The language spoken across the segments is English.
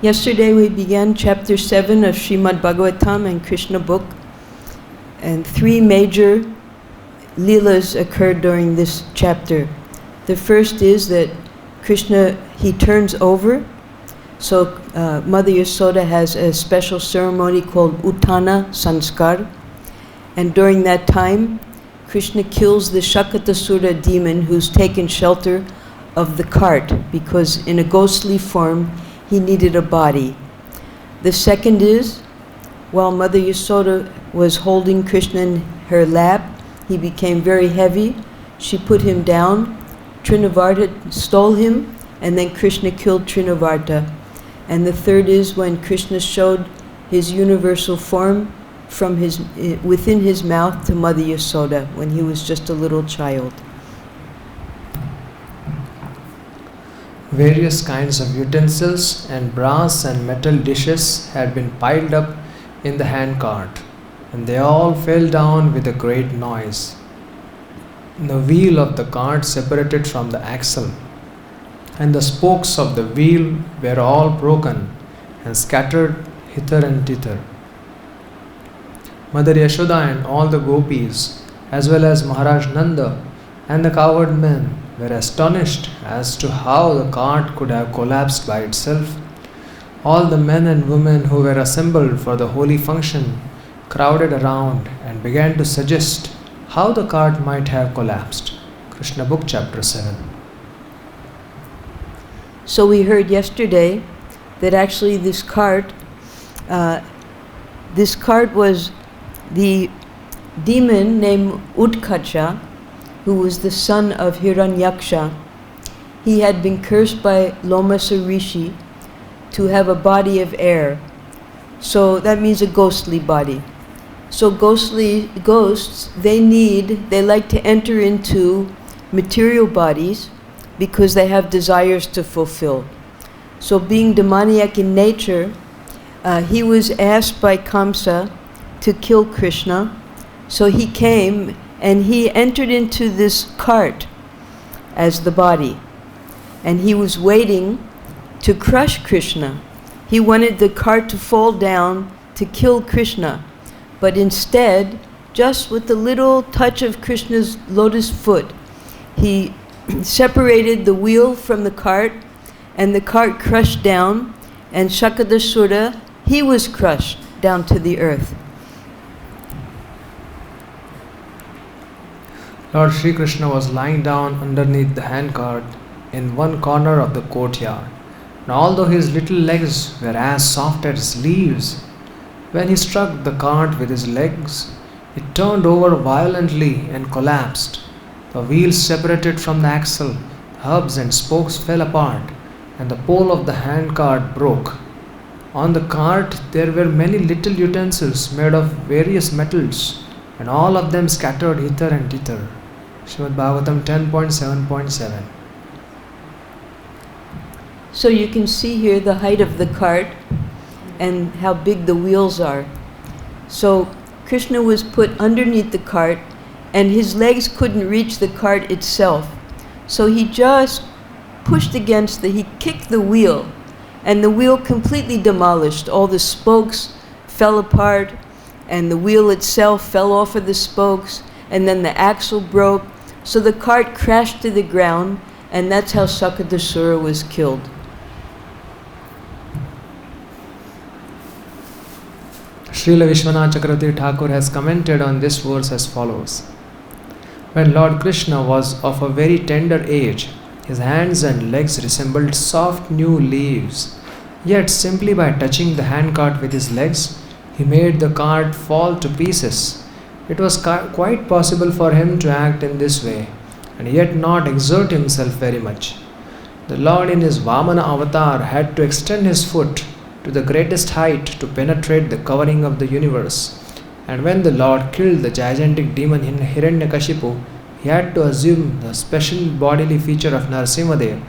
Yesterday we began chapter 7 of Srimad Bhagavatam and Krishna book, and 3 major leelas occurred during this chapter. The first is that Krishna, he turns over, so Mother Yasoda has a special ceremony called Uttana Sanskar, and during that time Krishna kills the Shakatasura demon who's taken shelter of the cart because in a ghostly form he needed a body. The second is, while Mother Yasoda was holding Krishna in her lap, he became very heavy. She put him down, Trinavarta stole him, and then Krishna killed Trinavarta. And the third is when Krishna showed his universal form from within his mouth to Mother Yasoda when he was just a little child. Various kinds of utensils and brass and metal dishes had been piled up in the handcart, and they all fell down with a great noise. The wheel of the cart separated from the axle, and the spokes of the wheel were all broken and scattered hither and thither. Mother Yashoda and all the gopis, as well as Maharaj Nanda and the cowherd men, were astonished as to how the cart could have collapsed by itself. All the men and women who were assembled for the holy function crowded around and began to suggest how the cart might have collapsed. Krishna book chapter 7. So we heard yesterday that actually this cart was the demon named Utkacha, who was the son of Hiranyaksha. He had been cursed by Lomasa Rishi to have a body of air. So that means a ghostly body. So ghosts, they like to enter into material bodies because they have desires to fulfill. So being demoniac in nature, he was asked by Kamsa to kill Krishna. So he came and he entered into this cart as the body. And he was waiting to crush Krishna. He wanted the cart to fall down to kill Krishna. But instead, just with a little touch of Krishna's lotus foot, he separated the wheel from the cart, and the cart crushed down, and Shakadasura, he was crushed down to the earth. Lord Sri Krishna was lying down underneath the handcart in one corner of the courtyard. And although his little legs were as soft as leaves, when he struck the cart with his legs, it turned over violently and collapsed. The wheels separated from the axle, the hubs and spokes fell apart, and the pole of the handcart broke. On the cart there were many little utensils made of various metals, and all of them scattered hither and thither. Srimad Bhagavatam 10.7.7. So you can see here the height of the cart and how big the wheels are. So Krishna was put underneath the cart and his legs couldn't reach the cart itself. So he just pushed against he kicked the wheel, and the wheel completely demolished. All the spokes fell apart and the wheel itself fell off of the spokes, and then the axle broke. So the cart crashed to the ground, and that's how Shakadasura was killed. Srila Vishwanath Chakravarti Thakur has commented on this verse as follows. When Lord Krishna was of a very tender age, his hands and legs resembled soft new leaves. Yet simply by touching the handcart with his legs, he made the cart fall to pieces. It was quite possible for him to act in this way, and yet not exert himself very much. The Lord in his Vamana avatar had to extend his foot to the greatest height to penetrate the covering of the universe. And when the Lord killed the gigantic demon Hiranyakashipu, he had to assume the special bodily feature of Narasimhadev.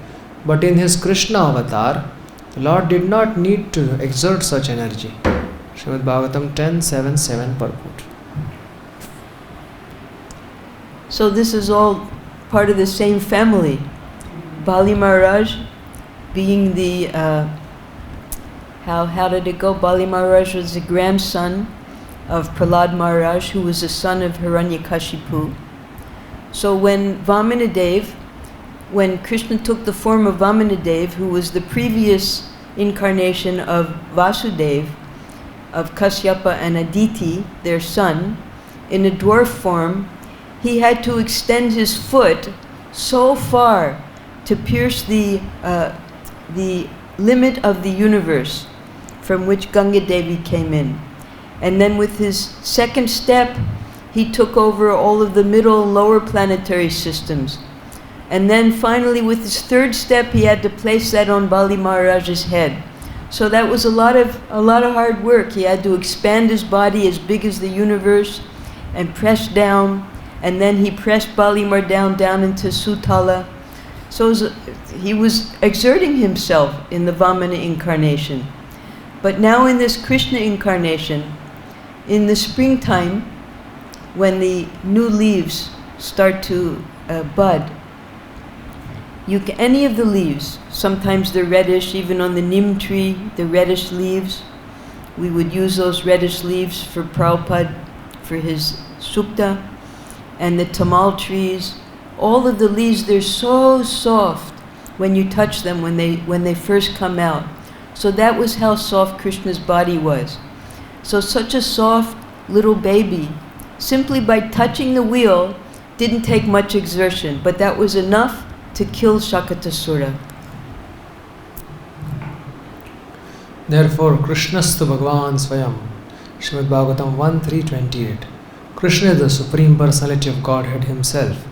But in his Krishna avatar, the Lord did not need to exert such energy. Srimad Bhagavatam 10.7.7 purport. So this is all part of the same family. Bali Maharaj being the How did it go? Bali Maharaj was the grandson of Prahlad Maharaj, who was the son of Hiranyakashipu. So when Krishna took the form of Vamanadev, who was the previous incarnation of Vasudeva, of Kasyapa and Aditi, their son, in a dwarf form, he had to extend his foot so far to pierce the limit of the universe from which Ganga Devi came in. And then with his second step, he took over all of the middle and lower planetary systems. And then finally with his third step, he had to place that on Bali Maharaj's head. So that was a lot of hard work. He had to expand his body as big as the universe and press down. And then he pressed Bali Maharaj down into Sutala. So he was exerting himself in the Vamana incarnation. But now in this Krishna incarnation, in the springtime, when the new leaves start to bud, any of the leaves, sometimes they're reddish, even on the neem tree, the reddish leaves. We would use those reddish leaves for Prabhupada, for his sukta, and the tamal trees. All of the leaves, they're so soft when you touch them, when they first come out. So that was how soft Krishna's body was. So such a soft little baby, simply by touching the wheel, didn't take much exertion, but that was enough to kill Shakatasura. Therefore, Krishnastu Bhagavan Swayam, Srimad Bhagavatam 1.3.28. Krishna is the Supreme Personality of Godhead Himself.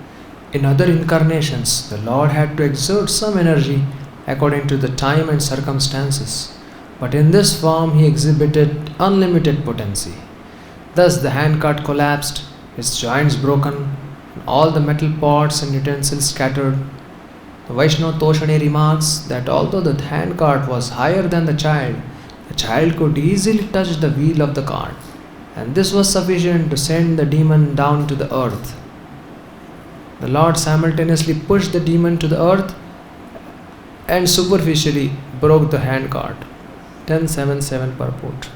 In other incarnations, the Lord had to exert some energy according to the time and circumstances. But in this form, He exhibited unlimited potency. Thus the handcart collapsed, its joints broken, and all the metal pots and utensils scattered. The Vaishnava Toshani remarks that although the handcart was higher than the child could easily touch the wheel of the cart, and this was sufficient to send the demon down to the earth. The Lord simultaneously pushed the demon to the earth and superficially broke the handcart. 10.7.7 purport.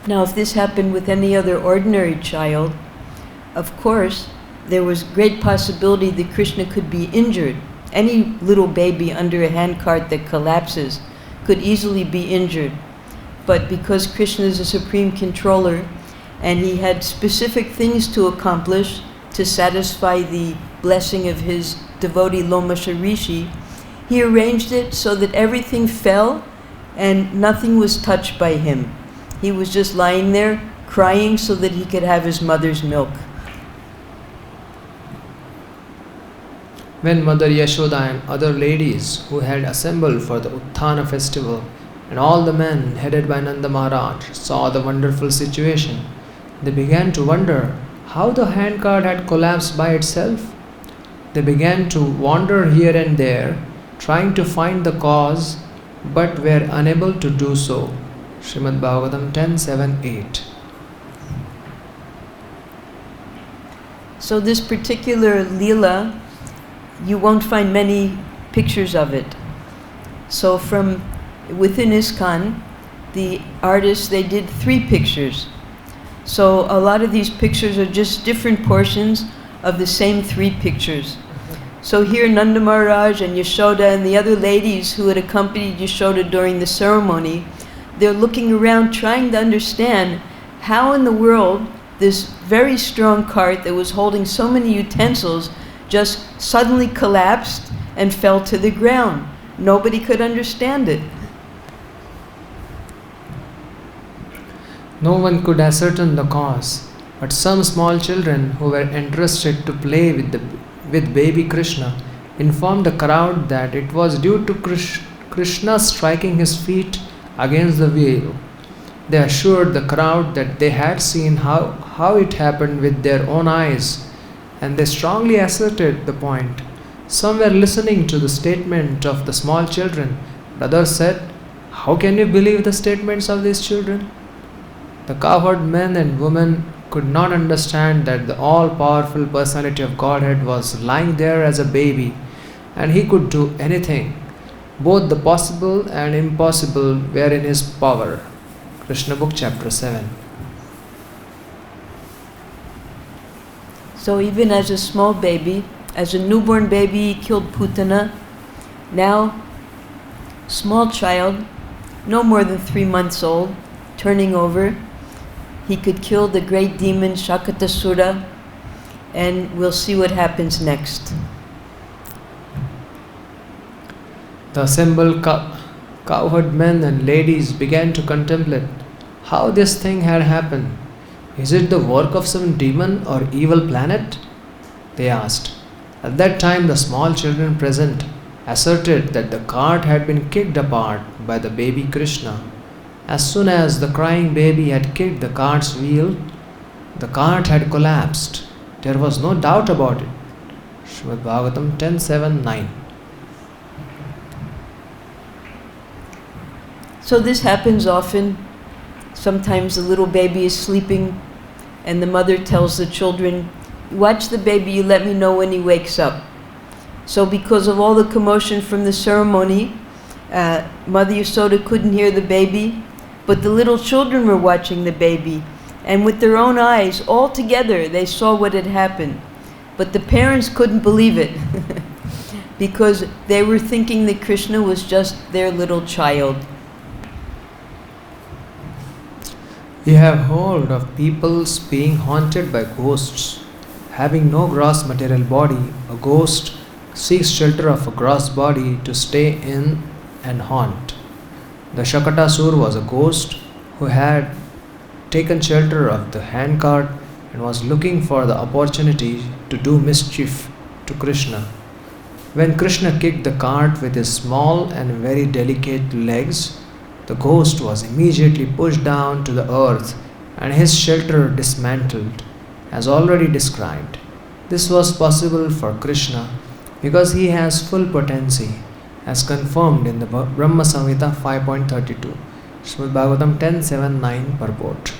Now, if this happened with any other ordinary child, of course, there was great possibility that Krishna could be injured. Any little baby under a handcart that collapses could easily be injured. But because Krishna is a supreme controller, and he had specific things to accomplish to satisfy the blessing of his devotee Lomasha Rishi, he arranged it so that everything fell and nothing was touched by him. He was just lying there crying so that he could have his mother's milk. When Mother Yashoda and other ladies who had assembled for the Utthana festival and all the men headed by Nanda Maharaj saw the wonderful situation, they began to wonder how the handcart had collapsed by itself. They began to wander here and there, trying to find the cause, but were unable to do so. Srimad Bhagavatam 10.7.8. So this particular Leela, you won't find many pictures of it. So from within ISKCON, the artists, they did 3 pictures. So a lot of these pictures are just different portions of the same 3 pictures. So here Nanda Maharaj and Yashoda and the other ladies who had accompanied Yashoda during the ceremony, they're looking around trying to understand how in the world this very strong cart that was holding so many utensils just suddenly collapsed and fell to the ground. Nobody could understand it. No one could ascertain the cause, but some small children who were interested to play with baby Krishna informed the crowd that it was due to Krishna striking his feet against the wheel. They assured the crowd that they had seen how it happened with their own eyes, and they strongly asserted the point. Some were listening to the statement of the small children, but others said, "How can you believe the statements of these children?" The cowherd men and women could not understand that the all-powerful personality of Godhead was lying there as a baby, and He could do anything Both the possible and impossible were in his power. Krishna Book, Chapter 7. So even as a small baby, as a newborn baby, he killed Putana. Now, small child, no more than 3 months old, turning over, he could kill the great demon Shakatasura, and we'll see what happens next. The assembled cowherd men and ladies began to contemplate how this thing had happened. Is it the work of some demon or evil planet? They asked. At that time, the small children present asserted that the cart had been kicked apart by the baby Krishna. As soon as the crying baby had kicked the cart's wheel, the cart had collapsed. There was no doubt about it. Srimad Bhagavatam 10.7.9. So this happens often. Sometimes the little baby is sleeping and the mother tells the children, watch the baby, you let me know when he wakes up. So because of all the commotion from the ceremony, Mother Yasoda couldn't hear the baby, but the little children were watching the baby, and with their own eyes, all together, they saw what had happened. But the parents couldn't believe it because they were thinking that Krishna was just their little child. We have heard of peoples being haunted by ghosts. Having no gross material body, a ghost seeks shelter of a gross body to stay in and haunt. The Shakatasur was a ghost who had taken shelter of the handcart and was looking for the opportunity to do mischief to Krishna. When Krishna kicked the cart with his small and very delicate legs, the ghost was immediately pushed down to the earth and his shelter dismantled, as already described. This was possible for Krishna because he has full potency, as confirmed in the Brahma Samhita 5.32, Srimad Bhagavatam 10.7.9 purport.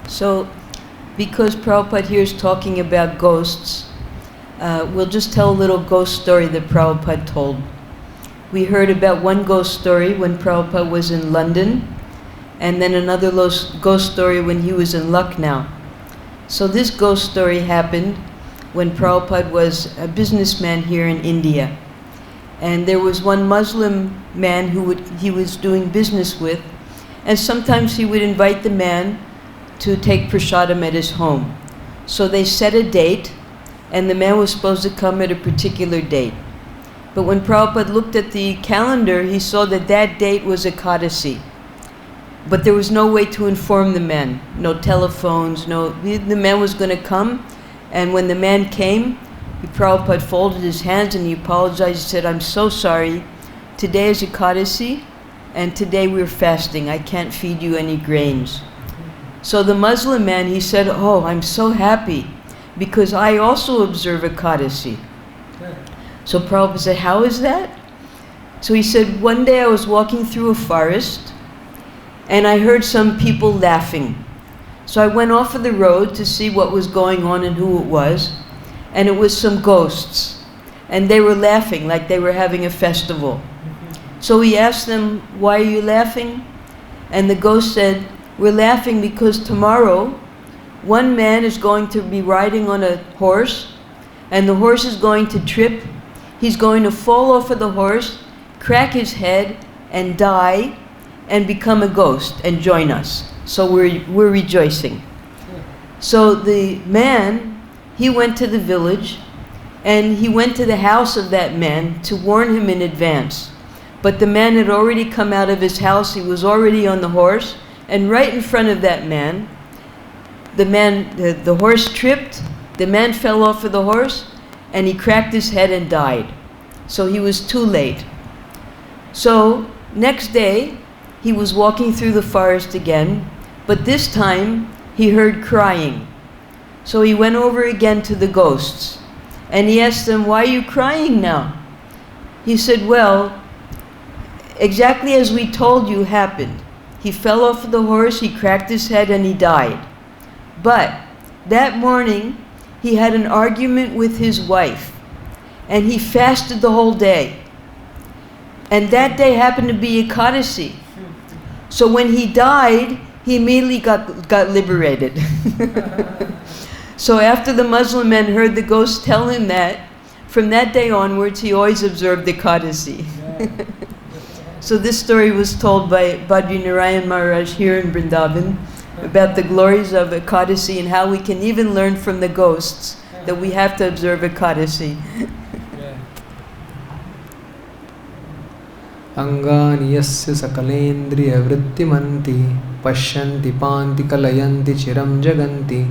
So, because Prabhupada here is talking about ghosts, we'll just tell a little ghost story that Prabhupada told. We heard about one ghost story when Prabhupada was in London, and then another ghost story when he was in Lucknow. So this ghost story happened when Prabhupada was a businessman here in India. And there was one Muslim man who he was doing business with, and sometimes he would invite the man to take prasadam at his home. So they set a date, and the man was supposed to come at a particular date. But when Prabhupada looked at the calendar, he saw that that date was Ekadasi. But there was no way to inform the man. No telephones, the man was going to come. And when the man came, Prabhupada folded his hands and he apologized. He said, I'm so sorry. Today is Ekadasi, and today we're fasting. I can't feed you any grains. So the Muslim man, he said, oh, I'm so happy because I also observe Ekadasi. So Prabhupada said, how is that? So he said, one day I was walking through a forest and I heard some people laughing. So I went off of the road to see what was going on and who it was. And it was some ghosts. And they were laughing like they were having a festival. So he asked them, why are you laughing? And the ghost said, we're laughing because tomorrow one man is going to be riding on a horse and the horse is going to trip. He's going to fall off of the horse, crack his head, and die, and become a ghost and join us. So we're rejoicing. So the man, he went to the village, and he went to the house of that man to warn him in advance. But the man had already come out of his house, he was already on the horse, and right in front of that man, the horse tripped, the man fell off of the horse, and he cracked his head and died. So he was too late. So next day, he was walking through the forest again, but this time he heard crying. So he went over again to the ghosts, and he asked them, why are you crying now? He said, well, exactly as we told you happened. He fell off of the horse, he cracked his head, and he died. But that morning, he had an argument with his wife. and he fasted the whole day. And that day happened to be Ekadasi. So when he died, he immediately got liberated. So after the Muslim men heard the ghost tell him that, from that day onwards, he always observed Ekadasi. So this story was told by Badri Narayan Maharaj here in Vrindavan about the glories of Ekadasi and how we can even learn from the ghosts that we have to observe Ekadasi. Angani yasya sakalendriya vrittimanti pashyanti panti kalayanti chiram jaganti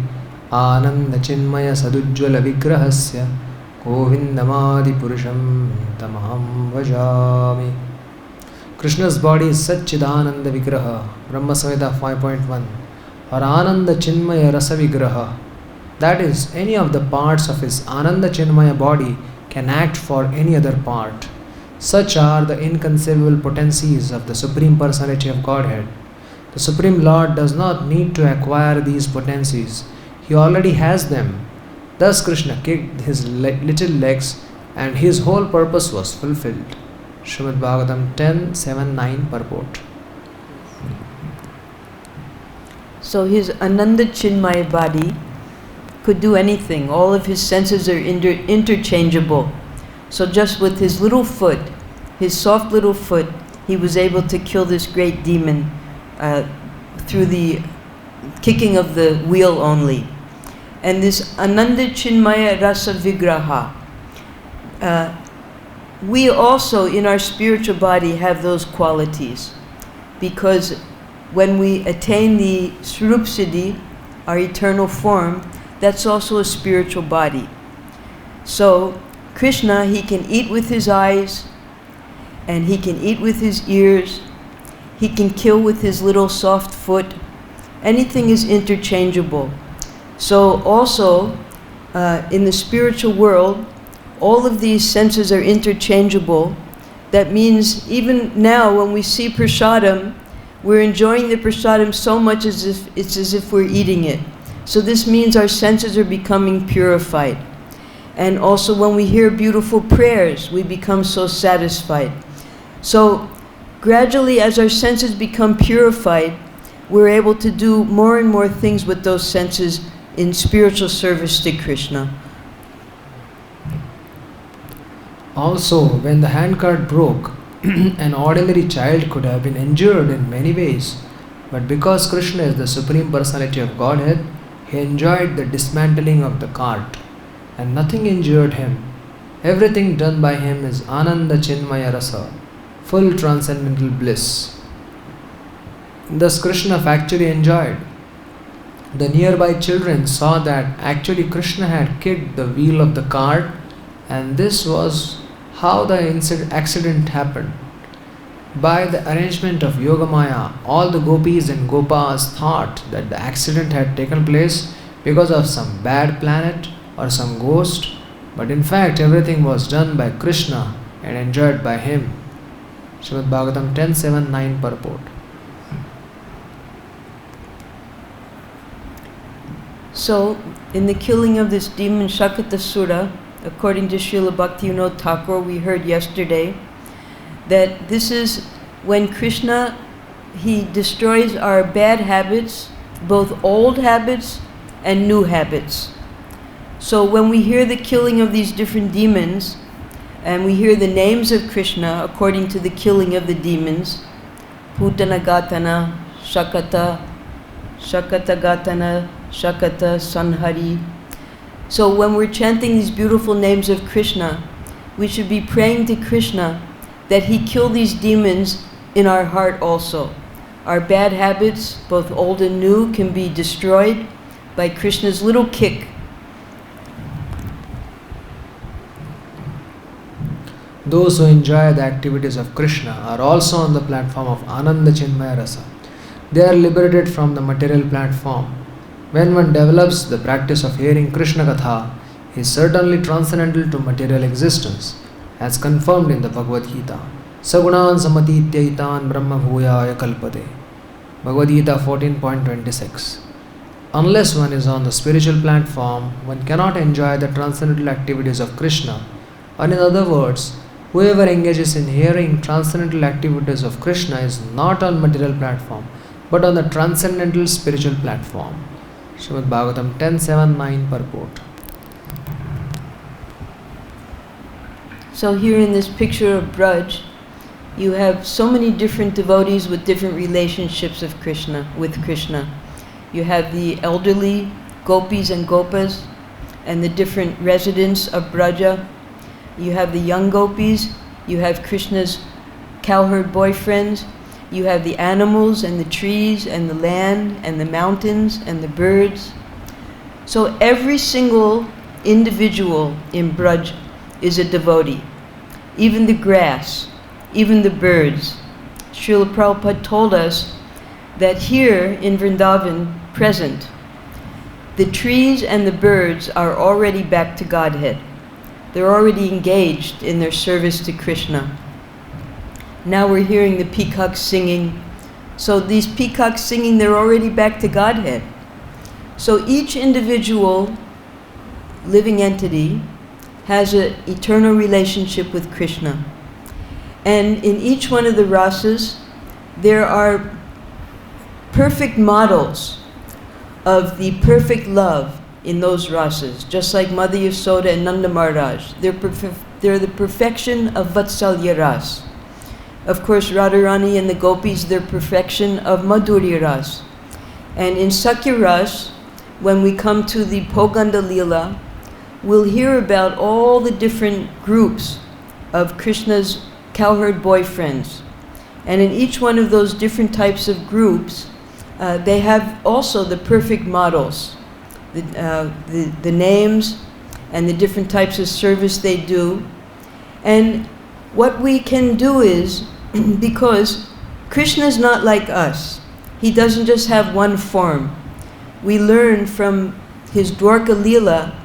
ananda chinmaya sadujjvala vigrahasya govindamadi purusham tamaham vajami. Krishna's body is Satchidananda Vigraha, Brahma Samhita 5.1, or Ananda Chinmaya Rasa Vigraha. That is, any of the parts of his Ananda Chinmaya body can act for any other part. Such are the inconceivable potencies of the Supreme Personality of Godhead. The Supreme Lord does not need to acquire these potencies. He already has them. Thus Krishna kicked his little legs and his whole purpose was fulfilled. Srimad Bhagavatam 10.7.9 purport. So his Ananda Chinmaya body could do anything. All of his senses are interchangeable. So just with his little foot, his soft little foot, he was able to kill this great demon through the kicking of the wheel only. And this Ananda Chinmaya Rasa Vigraha, we also in our spiritual body have those qualities, because when we attain the Swarup Siddhi, our eternal form, that's also a spiritual body. So Krishna, he can eat with his eyes, and he can eat with his ears, he can kill with his little soft foot. Anything is interchangeable. So also in the spiritual world, all of these senses are interchangeable. That means even now when we see prasadam, we're enjoying the prasadam so much as if we're eating it. So this means our senses are becoming purified. And also when we hear beautiful prayers, we become so satisfied. So gradually as our senses become purified, we're able to do more and more things with those senses in spiritual service to Krishna. Also, when the handcart broke, an ordinary child could have been injured in many ways. But because Krishna is the Supreme Personality of Godhead, he enjoyed the dismantling of the cart, and nothing injured him. Everything done by him is Ananda Chinmaya Rasa, full transcendental bliss. Thus Krishna actually enjoyed. The nearby children saw that actually Krishna had kicked the wheel of the cart, and this was how the accident happened. By the arrangement of Yogamaya, all the gopis and gopas thought that the accident had taken place because of some bad planet or some ghost, but in fact everything was done by Krishna and enjoyed by him. Srimad Bhagavatam 10.7.9 purport. So, in the killing of this demon Shakatasura, according to Srila Bhakti-yoga Thakur, we heard yesterday, that this is when Krishna, he destroys our bad habits, both old habits and new habits. So when we hear the killing of these different demons, and we hear the names of Krishna according to the killing of the demons, Putana Gatana, Shakata, Shakata Gatana, Shakata, Sanhari. So when we're chanting these beautiful names of Krishna, we should be praying to Krishna that he kill these demons in our heart also. Our bad habits, both old and new, can be destroyed by Krishna's little kick. Those who enjoy the activities of Krishna are also on the platform of Ananda Chinmaya Rasa. They are liberated from the material platform. When one develops the practice of hearing Krishna Katha, he is certainly transcendental to material existence, as confirmed in the Bhagavad-Gita. Sagunan samatityaitan brahma bhuyaya kalpate. Bhagavad-Gita 14.26. Unless one is on the spiritual platform, one cannot enjoy the transcendental activities of Krishna, Or in other words, whoever engages in hearing transcendental activities of Krishna is not on material platform, but on the transcendental spiritual platform. Srimad Bhagavatam 10.7.9 purport. So here in this picture of Braj, you have so many different devotees with different relationships of with Krishna. You have the elderly gopis and gopas and the different residents of Braja. You have the young gopis, you have Krishna's cowherd boyfriends, you have the animals and the trees and the land and the mountains and the birds. So every single individual in Braj is a devotee. Even the grass, even the birds. Srila Prabhupada told us that here in Vrindavan, present, the trees and the birds are already back to Godhead. They're already engaged in their service to Krishna. Now we're hearing the peacocks singing. So these peacocks singing, they're already back to Godhead. So each individual living entity has an eternal relationship with Krishna. And in each one of the rasas, there are perfect models of the perfect love in those rasas, just like Mother Yasoda and Nanda Maharaj. They're the perfection of Vatsalya Ras. Of course, Radharani and the gopis, they're perfection of Madhurya Ras. And in Sakya Ras, when we come to the Poganda Lila, we'll hear about all the different groups of Krishna's cowherd boyfriends. And in each one of those different types of groups, they have also the perfect models, the names and the different types of service they do. And what we can do is, because Krishna is not like us, he doesn't just have one form. We learn from his Dwarka Leela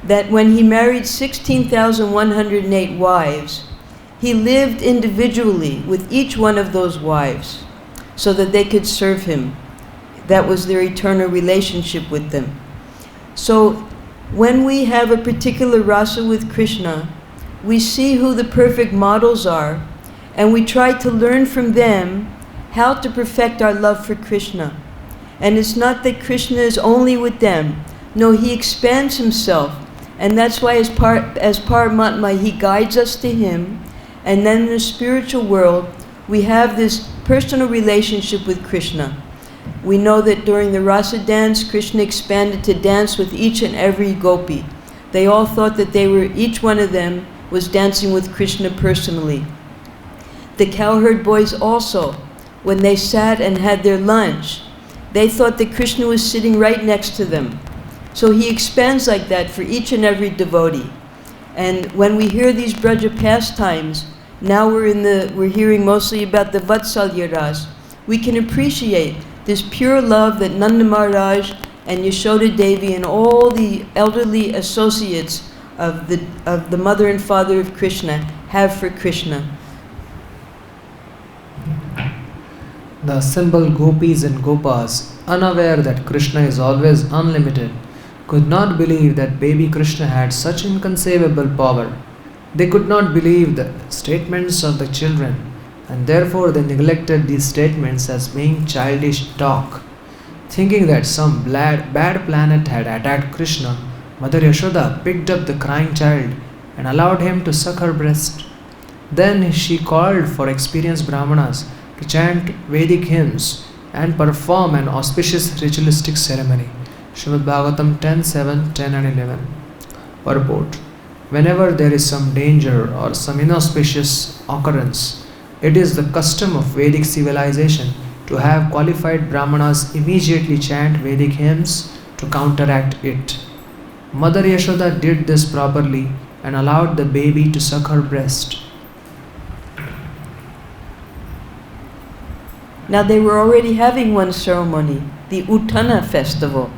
that when he married 16,108 wives, he lived individually with each one of those wives so that they could serve him. That was their eternal relationship with them. So when we have a particular rasa with Krishna, we see who the perfect models are, and we try to learn from them how to perfect our love for Krishna. And it's not that Krishna is only with them. No, he expands himself. And that's why as Paramatma, he guides us to him. And then in the spiritual world, we have this personal relationship with Krishna. We know that during the rasa dance, Krishna expanded to dance with each and every gopi. They all thought that each one of them was dancing with Krishna personally. The cowherd boys also, when they sat and had their lunch, they thought that Krishna was sitting right next to them. So he expands like that for each and every devotee. And when we hear these Braja pastimes, now we're hearing mostly about the Vatsalya Ras. We can appreciate this pure love that Nanda Maharaj and Yashoda Devi and all the elderly associates of the mother and father of Krishna have for Krishna. The simple gopis and gopas, unaware that Krishna is always unlimited, could not believe that baby Krishna had such inconceivable power. They could not believe the statements of the children, and therefore they neglected these statements as being childish talk. Thinking that some bad planet had attacked Krishna, Mother Yashoda picked up the crying child and allowed him to suck her breast. Then she called for experienced brahmanas to chant Vedic hymns and perform an auspicious ritualistic ceremony. Srimad Bhagavatam 10.7, 10 and 11. Purport. Whenever there is some danger or some inauspicious occurrence, it is the custom of Vedic civilization to have qualified brahmanas immediately chant Vedic hymns to counteract it. Mother Yashoda did this properly and allowed the baby to suck her breast. Now they were already having one ceremony, the Uttana festival.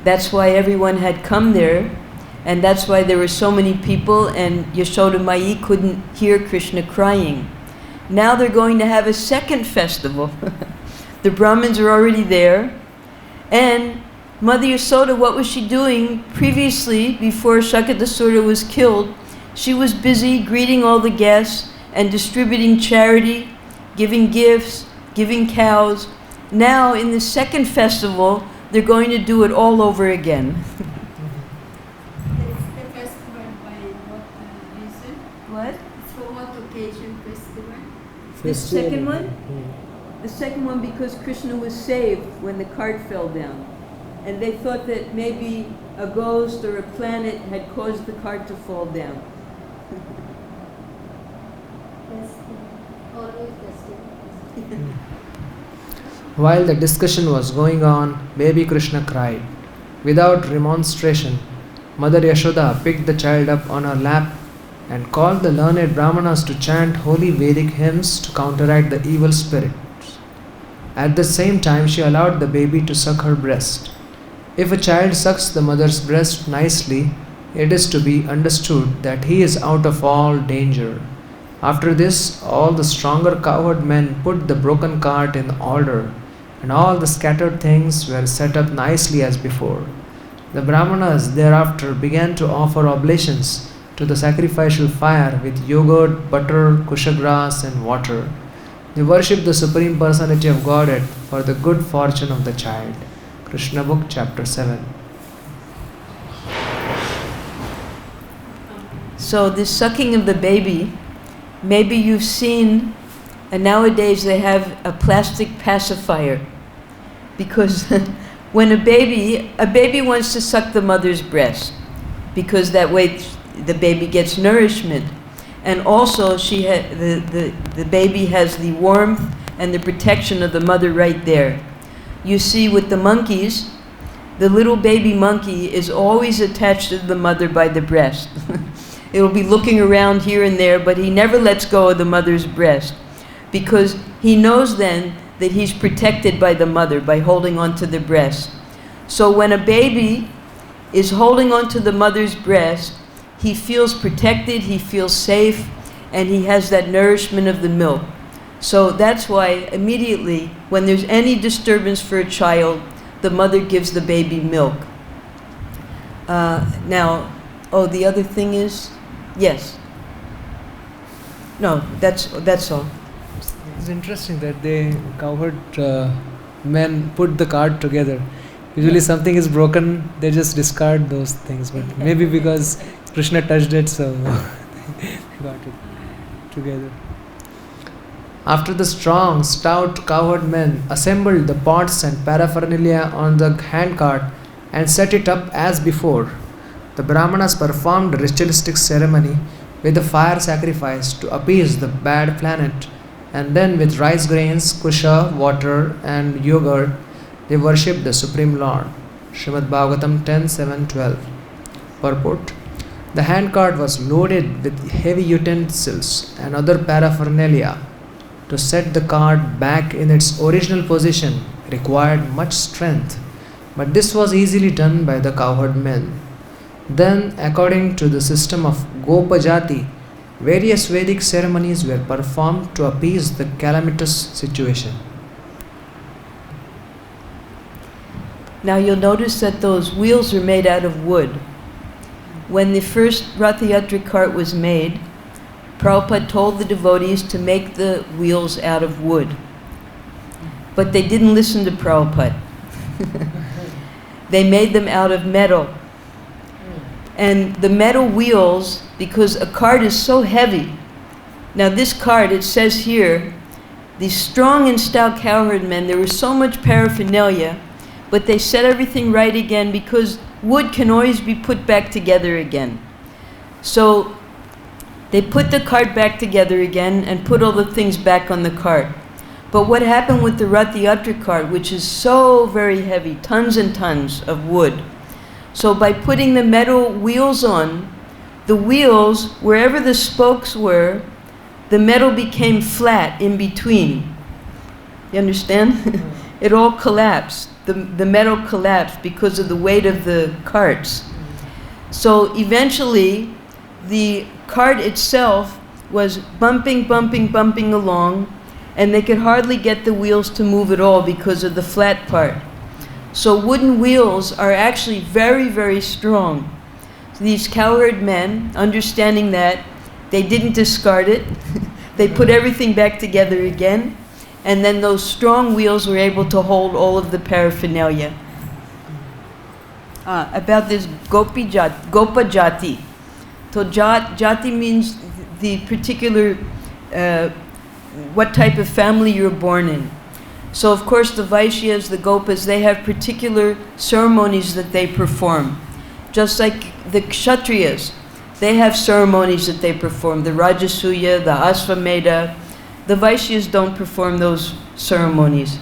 That's why everyone had come there, and that's why there were so many people, and Yashoda Mai couldn't hear Krishna crying. Now they're going to have a second festival. The Brahmins are already there, and Mother Yasoda, what was she doing previously, before Shakadasura was killed? She was busy greeting all the guests and distributing charity, giving gifts, giving cows. Now, in the second festival, they're going to do it all over again. It's the festival by what reason? What? It's for what occasion festival? The second one? The second one because Krishna was saved when the cart fell down. And they thought that maybe a ghost or a planet had caused the cart to fall down. Festival. Always festival. While the discussion was going on, baby Krishna cried. Without remonstration, Mother Yashoda picked the child up on her lap and called the learned Brahmanas to chant holy Vedic hymns to counteract the evil spirits. At the same time, she allowed the baby to suck her breast. If a child sucks the mother's breast nicely, it is to be understood that he is out of all danger. After this, all the stronger cowherd men put the broken cart in order, and all the scattered things were set up nicely as before. The Brahmanas thereafter began to offer oblations to the sacrificial fire with yogurt, butter, kusha grass, and water. They worshipped the Supreme Personality of Godhead for the good fortune of the child. Krishna Book, Chapter 7. So this sucking of the baby, maybe you've seen, and nowadays they have a plastic pacifier. Because when a baby wants to suck the mother's breast, because that way the baby gets nourishment. And also the baby has the warmth and the protection of the mother right there. You see with the monkeys, the little baby monkey is always attached to the mother by the breast. It'll be looking around here and there, but he never lets go of the mother's breast because he knows then that he's protected by the mother by holding on to the breast. So when a baby is holding on to the mother's breast, he feels protected, he feels safe, and he has that nourishment of the milk. So that's why immediately when there's any disturbance for a child, the mother gives the baby milk. The other thing is, yes. No, that's all. It's interesting that the cowherd men put the cart together. Usually something is broken, they just discard those things, but maybe because Krishna touched it, so they got it together. After the strong, stout cowherd men assembled the pots and paraphernalia on the handcart and set it up as before, the Brahmanas performed ritualistic ceremony with the fire sacrifice to appease the bad planet, and then with rice grains, kusha, water and yogurt, they worshipped the Supreme Lord. Srimad Bhagavatam 10.7.12. Purport. The handcart was loaded with heavy utensils and other paraphernalia. To set the cart back in its original position required much strength, but this was easily done by the cowherd men. Then, according to the system of Gopajati, various Vedic ceremonies were performed to appease the calamitous situation. Now you'll notice that those wheels are made out of wood. When the first Rath Yatra cart was made, Prabhupada told the devotees to make the wheels out of wood. But they didn't listen to Prabhupada. They made them out of metal. And the metal wheels, because a cart is so heavy. Now this cart, it says here, these strong and stout cowherd men, there was so much paraphernalia, but they set everything right again because wood can always be put back together again. So they put the cart back together again and put all the things back on the cart. But what happened with the Rath Yatra cart, which is so very heavy, tons and tons of wood. So by putting the metal wheels on, the wheels, wherever the spokes were, the metal became flat in between. You understand? It all collapsed. The metal collapsed because of the weight of the carts. So eventually, the cart itself was bumping along, and they could hardly get the wheels to move at all because of the flat part. So wooden wheels are actually very, very strong. So these cowherd men, understanding that, they didn't discard it. They put everything back together again, and then those strong wheels were able to hold all of the paraphernalia. About this Gopa Jati. So Jati means the particular, what type of family you're born in. So of course the Vaishyas, the Gopas, they have particular ceremonies that they perform. Just like the Kshatriyas, they have ceremonies that they perform, the Rajasuya, the Asvamedha. The Vaishyas don't perform those ceremonies.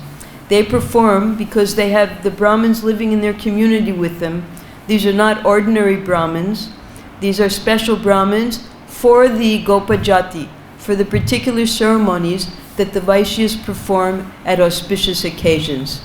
They perform because they have the Brahmins living in their community with them. These are not ordinary Brahmins. These are special Brahmins for the Gopa Jati, for the particular ceremonies that the Vaishyas perform at auspicious occasions.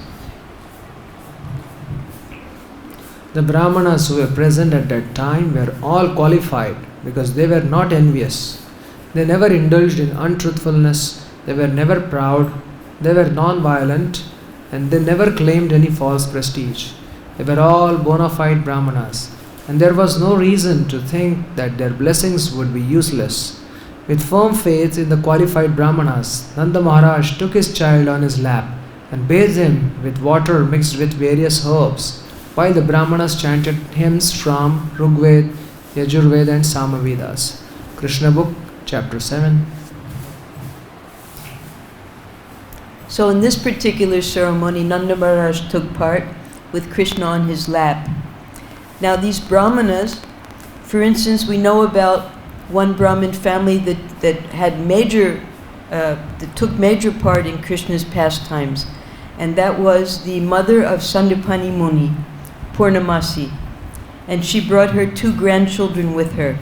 The Brahmanas who were present at that time were all qualified because they were not envious. They never indulged in untruthfulness, they were never proud, they were non-violent, and they never claimed any false prestige. They were all bona fide Brahmanas, and there was no reason to think that their blessings would be useless. With firm faith in the qualified Brahmanas, Nanda Maharaj took his child on his lap and bathed him with water mixed with various herbs, while the Brahmanas chanted hymns from Rigveda, Yajurveda and Samavedas. Krishna book, chapter 7. So in this particular ceremony, Nanda Maharaj took part with Krishna on his lap. Now these Brahmanas, for instance, we know about one Brahmin family that had that took major part in Krishna's pastimes, and that was the mother of Sandipani Muni, Purnamasi, and she brought her 2 grandchildren with her,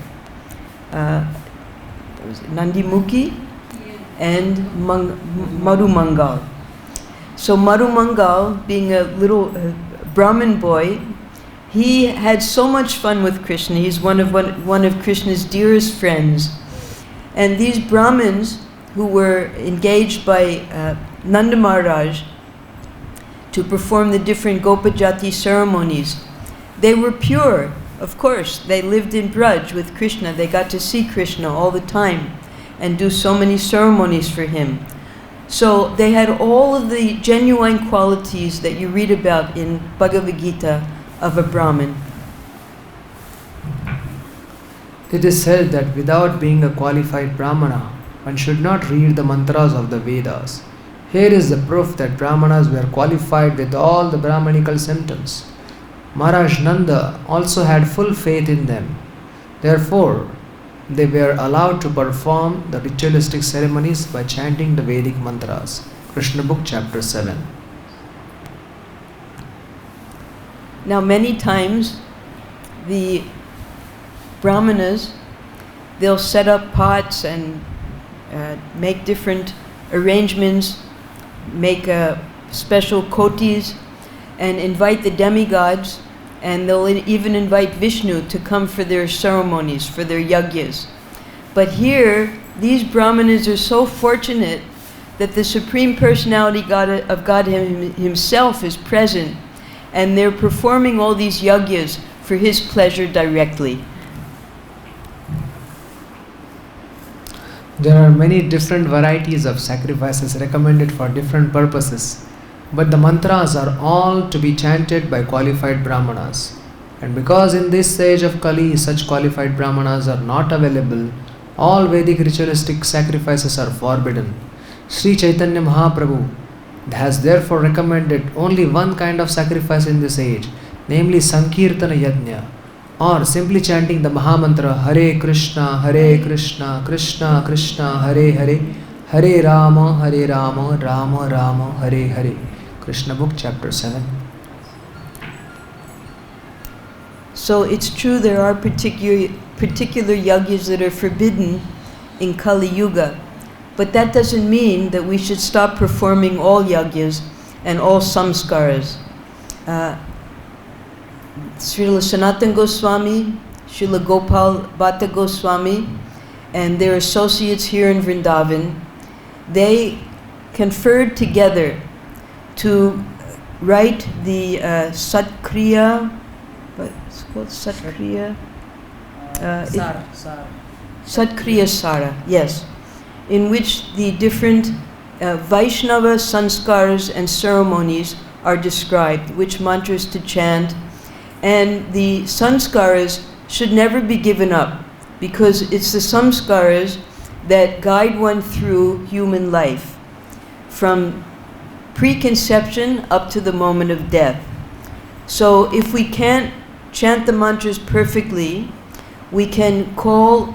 Nandimukhi and Madhumangal. So Madhumangal, being a little Brahmin boy, he had so much fun with Krishna. He's one of Krishna's dearest friends. And these Brahmins who were engaged by Nanda Maharaj to perform the different Gopajati ceremonies, they were pure, of course. They lived in Braj with Krishna. They got to see Krishna all the time and do so many ceremonies for him. So they had all of the genuine qualities that you read about in Bhagavad-Gita of a Brahmin. It is said that without being a qualified Brahmana, one should not read the mantras of the Vedas. Here is the proof that Brahmanas were qualified with all the Brahmanical symptoms. Maharaj Nanda also had full faith in them. Therefore, they were allowed to perform the ritualistic ceremonies by chanting the Vedic mantras. Krishna book, chapter 7. Now many times the Brahmanas, they'll set up pots and make different arrangements, make special kotis and invite the demigods, and they'll even invite Vishnu to come for their ceremonies, for their yagyas. But here, these Brahmanas are so fortunate that the Supreme Personality of God himself is present, and they're performing all these yagyas for his pleasure directly. There are many different varieties of sacrifices recommended for different purposes, but the mantras are all to be chanted by qualified Brahmanas. And because in this age of Kali such qualified Brahmanas are not available, all Vedic ritualistic sacrifices are forbidden. Sri Chaitanya Mahaprabhu has therefore recommended only one kind of sacrifice in this age, namely Sankirtana Yajna, or simply chanting the Mahamantra Hare Krishna, Krishna Krishna, Hare Hare, Hare Rama, Rama Rama, Hare Hare. Krishna book, chapter 7. So it's true there are particular yagyas that are forbidden in Kali Yuga, but that doesn't mean that we should stop performing all yagyas and all samskaras. Srila Sanatana Goswami, Srila Gopal Bhatta Goswami, and their associates here in Vrindavan, they conferred together to write the Satkriya, it's called Satkriya Satkriya Sara, yes, in which the different Vaishnava sanskaras and ceremonies are described, which mantras to chant, and the sanskaras should never be given up, because it's the samskaras that guide one through human life, from preconception up to the moment of death. So if we can't chant the mantras perfectly, we can call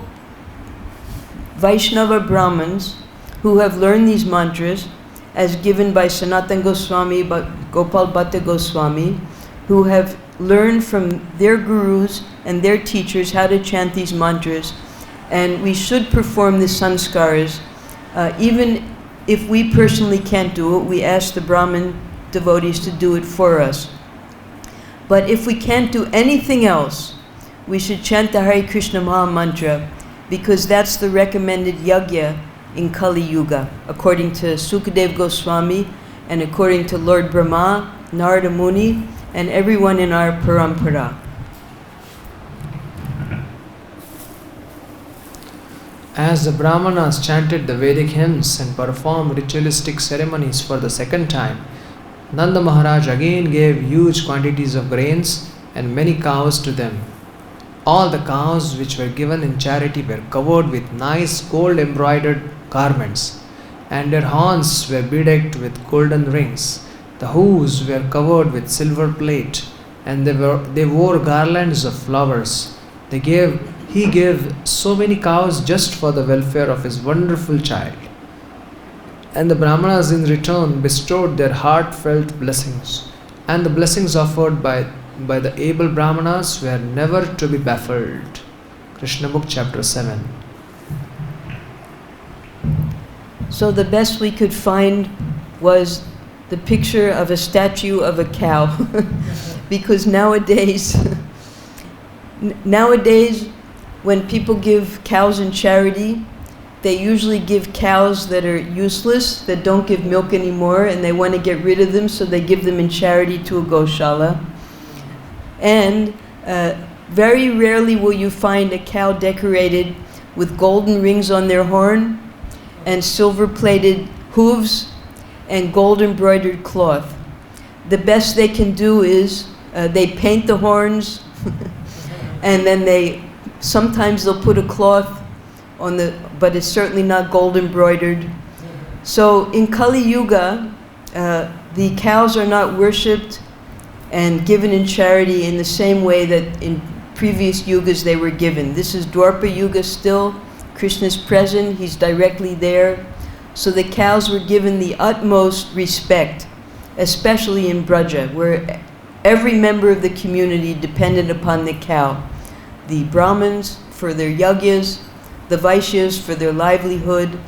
Vaishnava Brahmins who have learned these mantras, as given by Sanatana Goswami, Gopal Bhatta Goswami, who have learned from their gurus and their teachers how to chant these mantras. And we should perform the sanskaras. Even if we personally can't do it, we ask the Brahmin devotees to do it for us. But if we can't do anything else, we should chant the Hare Krishna Maha Mantra, because that's the recommended yajna in Kali Yuga, according to Sukadeva Goswami and according to Lord Brahma, Narada Muni, and everyone in our parampara. As the Brahmanas chanted the Vedic hymns and performed ritualistic ceremonies for the second time, Nanda Maharaj again gave huge quantities of grains and many cows to them. All the cows which were given in charity were covered with nice gold embroidered garments, and their horns were bedecked with golden rings. The hooves were covered with silver plate, and they wore garlands of flowers. He gave so many cows just for the welfare of his wonderful child. And the Brahmanas in return bestowed their heartfelt blessings, and the blessings offered by the able Brahmanas were never to be baffled. Krishna Book, Chapter 7. So the best we could find was the picture of a statue of a cow, because nowadays when people give cows in charity, they usually give cows that are useless, that don't give milk anymore, and they want to get rid of them, so they give them in charity to a goshala. And very rarely will you find a cow decorated with golden rings on their horn and silver-plated hooves and gold-embroidered cloth. The best they can do is they paint the horns and then sometimes they'll put a cloth on but it's certainly not gold-embroidered. So in Kali Yuga, the cows are not worshipped and given in charity in the same way that in previous yugas they were given. This is Dwapara Yuga still. Krishna's present, he's directly there. So the cows were given the utmost respect, especially in Braja, where every member of the community depended upon the cow. The Brahmins for their yajnas, the Vaishyas for their livelihood,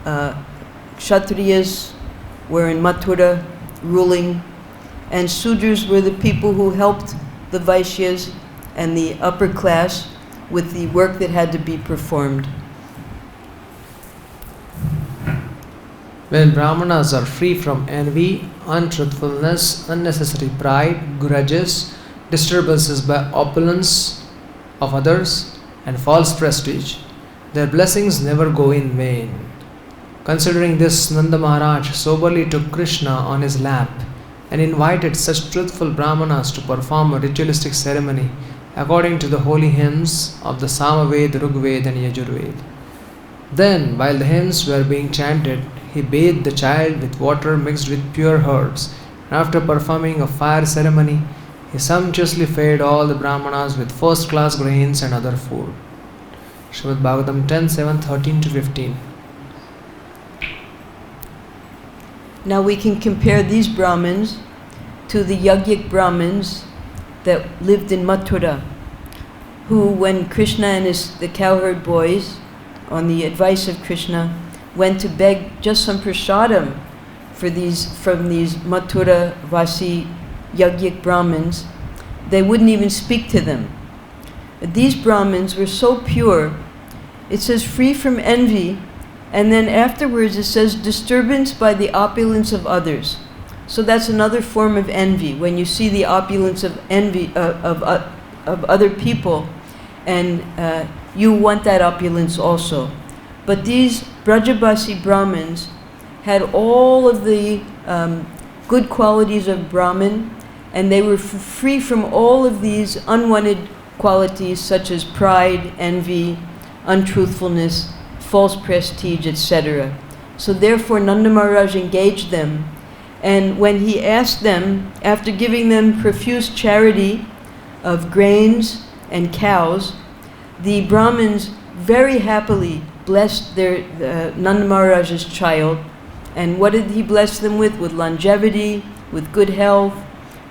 Kshatriyas were in Mathura ruling, and Sudras were the people who helped the Vaishyas and the upper class with the work that had to be performed. When Brahmanas are free from envy, untruthfulness, unnecessary pride, grudges, disturbances by opulence of others, and false prestige, their blessings never go in vain. Considering this, Nanda Maharaj soberly took Krishna on his lap and invited such truthful Brahmanas to perform a ritualistic ceremony according to the holy hymns of the Samaved, Rigved and Yajurved. Then, while the hymns were being chanted, he bathed the child with water mixed with pure herbs, and after performing a fire ceremony, he sumptuously fed all the Brahmanas with first-class grains and other food. Srimad Bhagavatam 10:7-13-15. Now we can compare these Brahmins to the Yajnik Brahmins that lived in Mathura, who, when Krishna and the cowherd boys, on the advice of Krishna, went to beg just some prasadam from these Mathura Vasi Yajnik Brahmins, they wouldn't even speak to them. But these Brahmins were so pure. It says free from envy, and then afterwards it says disturbance by the opulence of others. So that's another form of envy, when you see the opulence of envy of other people, and you want that opulence also. But these Brajabasi Brahmins had all of the good qualities of Brahmin, and they were free from all of these unwanted qualities such as pride, envy, untruthfulness, false prestige, etc. So therefore Nanda Maharaj engaged them, and when he asked them, after giving them profuse charity of grains and cows, the Brahmins very happily blessed their Nanda Maharaj's child. And what did he bless them with? With longevity, with good health,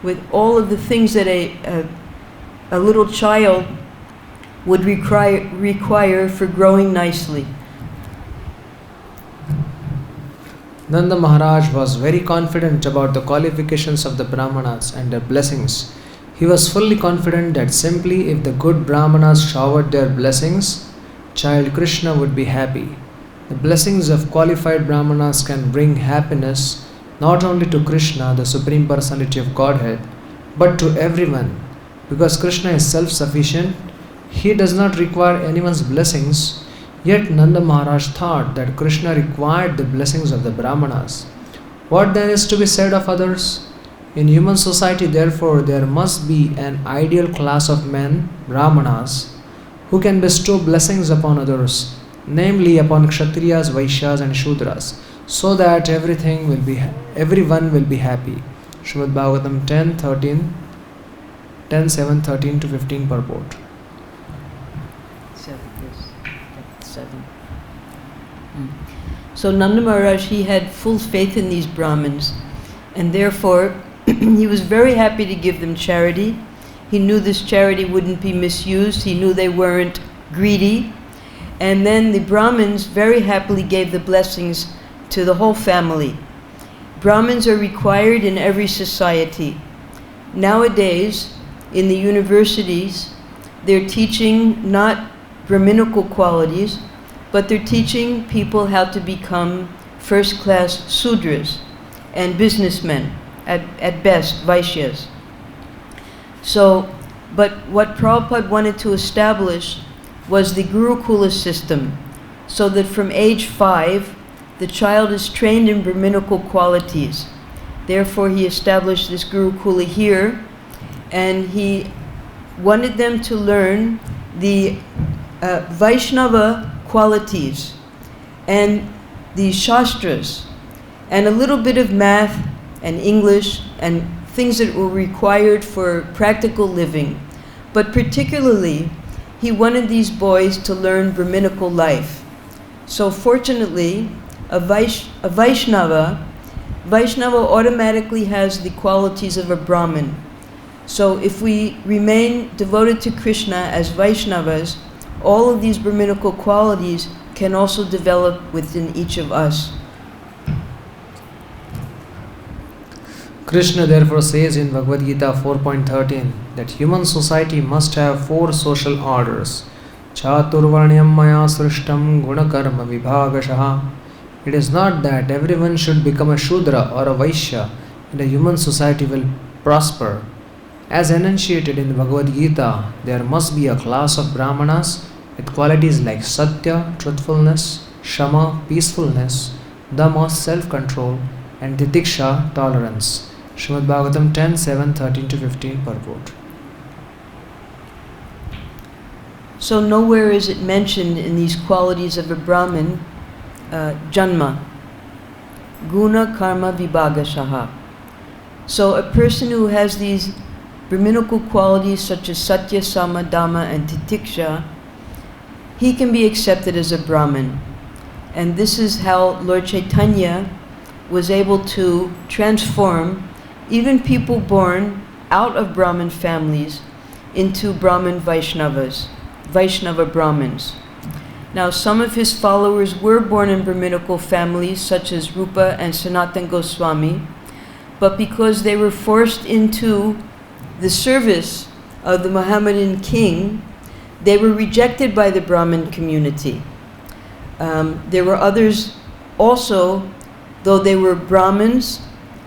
with all of the things that a little child would require for growing nicely. Nanda Maharaj was very confident about the qualifications of the Brahmanas and their blessings. He was fully confident that simply if the good Brahmanas showered their blessings, child Krishna would be happy. The blessings of qualified Brahmanas can bring happiness not only to Krishna, the Supreme Personality of Godhead, but to everyone. Because Krishna is self-sufficient, he does not require anyone's blessings. Yet Nanda Maharaj thought that Krishna required the blessings of the Brahmanas. What then is to be said of others? In human society, therefore, there must be an ideal class of men, Brahmanas, who can bestow blessings upon others, namely upon Kshatriyas, Vaishyas and Shudras, so that everyone will be happy. Srimad Bhagavatam 10:7, 13 to 15 purport. 7. So Nanda Maharaj, he had full faith in these Brahmins, and therefore he was very happy to give them charity. He knew this charity wouldn't be misused. He knew they weren't greedy. And then the Brahmins very happily gave the blessings to the whole family. Brahmins are required in every society. Nowadays, in the universities, they're teaching not Brahminical qualities, but they're teaching people how to become first-class Sudras and businessmen, at best, Vaishyas. So, but what Prabhupada wanted to establish was the Gurukula system, so that from age 5, the child is trained in Brahminical qualities. Therefore, he established this Gurukula here, and he wanted them to learn the Vaishnava qualities and the Shastras, and a little bit of math and English and things that were required for practical living. But particularly, he wanted these boys to learn Brahminical life. So fortunately, a Vaishnava automatically has the qualities of a Brahmin. So if we remain devoted to Krishna as Vaishnavas, all of these Brahminical qualities can also develop within each of us. Krishna therefore says in Bhagavad-Gita 4.13 that human society must have 4 social orders. Chaturvarnyam maya srishtam gunakarma vibhagashaha. It is not that everyone should become a Shudra or a Vaishya and a human society will prosper. As enunciated in the Bhagavad-Gita, there must be a class of Brahmanas with qualities like Satya, truthfulness, Shama, peacefulness, Dhamma, self-control, and Titiksha, tolerance. Srimad Bhagavatam 10:7, 13 to 15 purport. So nowhere is it mentioned in these qualities of a Brahmin, Janma, Guna Karma Vibhagashaha. So a person who has these Brahminical qualities such as Satya, Sama, Dhamma, and Titiksha, he can be accepted as a Brahmin. And this is how Lord Chaitanya was able to transform even people born out of Brahmin families into Brahmin Vaishnavas, Vaishnava Brahmins. Now, some of his followers were born in Brahminical families, such as Rupa and Sanatana Goswami, but because they were forced into the service of the Mohammedan king, they were rejected by the Brahmin community. There were others also, though they were Brahmins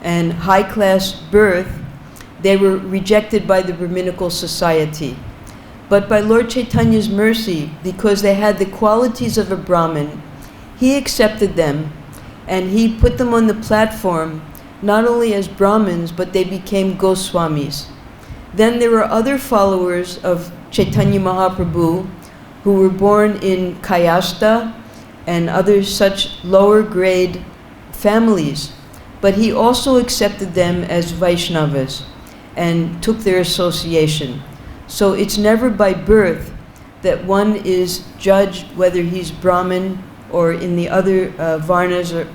and high-class birth, they were rejected by the Brahminical society. But by Lord Chaitanya's mercy, because they had the qualities of a Brahmin, he accepted them and he put them on the platform not only as Brahmins, but they became Goswamis. Then there were other followers of Chaitanya Mahaprabhu who were born in Kayasta and other such lower grade families. But he also accepted them as Vaishnavas and took their association. So it's never by birth that one is judged whether he's Brahmin or in the other varnas or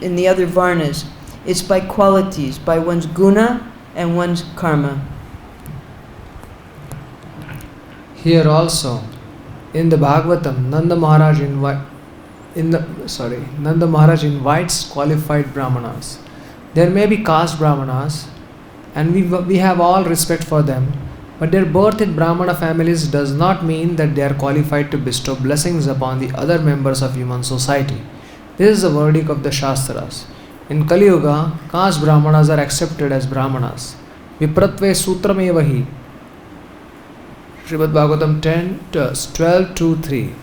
in the other varnas. It's by qualities, by one's guna and one's karma. Here also, in the Bhagavatam, Nanda Maharaj invites qualified Brahmanas. There may be caste Brahmanas, and we have all respect for them, but their birth in Brahmana families does not mean that they are qualified to bestow blessings upon the other members of human society. This is the verdict of the Shastras. In Kali Yuga, caste Brahmanas are accepted as Brahmanas. Vipratve sutramevahi. Srimad Bhagavatam 12:2-3.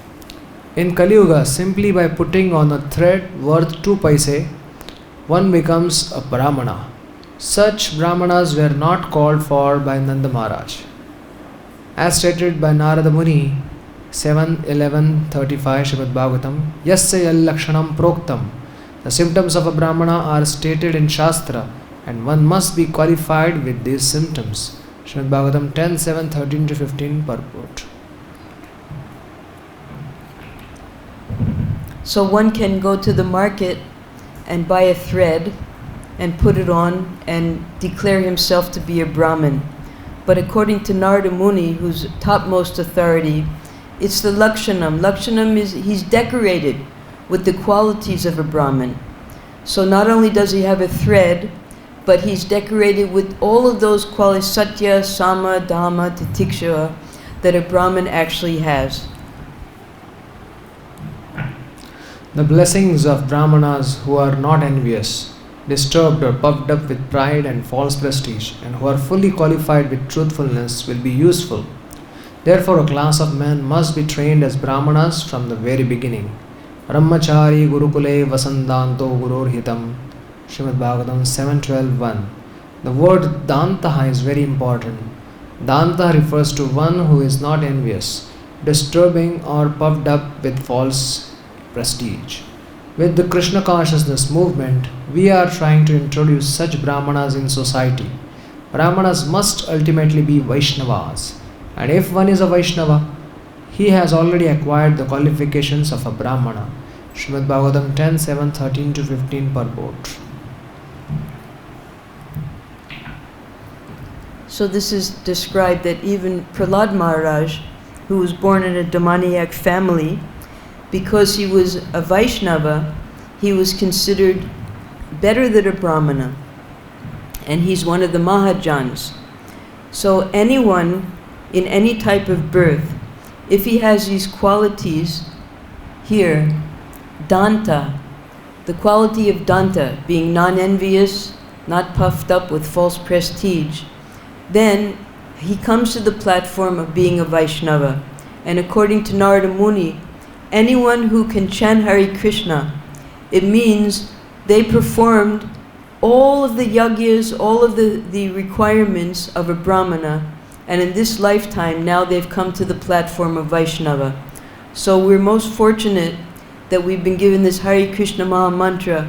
In Kali Yuga, simply by putting on a thread worth 2 paise, one becomes a Brahmana. Such Brahmanas were not called for by Nanda Maharaj. As stated by Narada Muni, 7:11:35 Srimad Bhagavatam, Yasya yal lakshanam proktam. The symptoms of a Brahmana are stated in Shastra, and one must be qualified with these symptoms. Srimad Bhagavatam 10:7-13-15 purport. So one can go to the market and buy a thread and put it on and declare himself to be a Brahmin. But according to Narada Muni, who's topmost authority, it's the Lakshanam. Lakshanam is, he's decorated with the qualities of a Brahmin. So not only does he have a thread, but he's decorated with all of those qualities, Satya, Sama, Dhamma, Titiksha, that a Brahmin actually has. The blessings of Brahmanas who are not envious, disturbed or puffed up with pride and false prestige, and who are fully qualified with truthfulness will be useful. Therefore, a class of men must be trained as Brahmanas from the very beginning. Brahmachari Gurukule Vasandanto Gurur Hitam. Srimad Bhagavatam 7:12-1. The word Dantaha is very important. Danta refers to one who is not envious, disturbing or puffed up with false prestige. With the Krishna consciousness movement, we are trying to introduce such Brahmanas in society. Brahmanas must ultimately be Vaishnavas, and if one is a Vaishnava, he has already acquired the qualifications of a Brahmana. Srimad Bhagavatam 10:7-13-15 purport. So this is described that even Prahlad Maharaj, who was born in a demoniac family, because he was a Vaishnava, he was considered better than a Brahmana. And he's one of the Mahajans. So anyone in any type of birth, if he has these qualities here, Danta, the quality of Danta, being non-envious, not puffed up with false prestige, then he comes to the platform of being a Vaishnava. And according to Narada Muni, anyone who can chant Hare Krishna, it means they performed all of the yagyas, all of the requirements of a Brahmana, and in this lifetime now they've come to the platform of Vaishnava. So we're most fortunate that we've been given this Hare Krishna Maha Mantra,